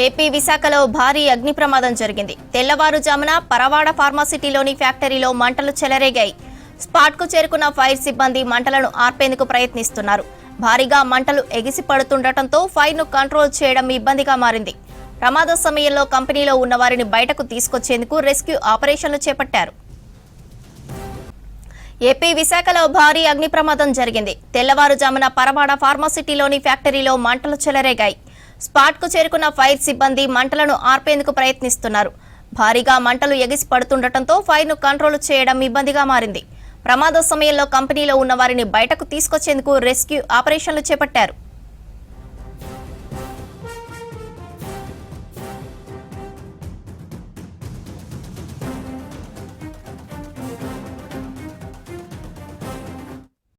AP విశాఖలో భారీ అగ్ని ప్రమాదం జరిగింది. తెల్లవారుజామున పరవాడ ఫార్మాసిటీలోని ఫ్యాక్టరీలో మంటలు చెలరేగాయి. స్పాట్కు చేరుకున్న ఫైర్ సిబ్బంది మంటలను ఆర్పేందుకు ప్రయత్నిస్తున్నారు. భారీగా మంటలు ఎగిసి పడుతుండటంతో ఫైర్ను కంట్రోల్ చేయడం ఇబ్బందిగా మారింది. ప్రమాద సమయంలో కంపెనీలో ఉన్న వారిని బయటకు తీసుకొచ్చేందుకు రెస్క్యూ ఆపరేషన్లు చేపట్టారు. ఏపీ విశాఖలో భారీ అగ్ని ప్రమాదం జరిగింది. తెల్లవారుజామున పరవాడ ఫార్మాసిటీలోని ఫ్యాక్టరీలో మంటలు చెలరేగాయి. స్పాట్కు చేరుకున్న ఫైర్ సిబ్బంది మంటలను ఆర్పేందుకు ప్రయత్నిస్తున్నారు. భారీగా మంటలు ఎగిసి పడుతుండటంతో ఫైర్ను కంట్రోల్ చేయడం ఇబ్బందిగా మారింది. ప్రమాద సమయంలో కంపెనీలో ఉన్న వారిని బయటకు తీసుకొచ్చేందుకు రెస్క్యూ ఆపరేషన్లు చేపట్టారు.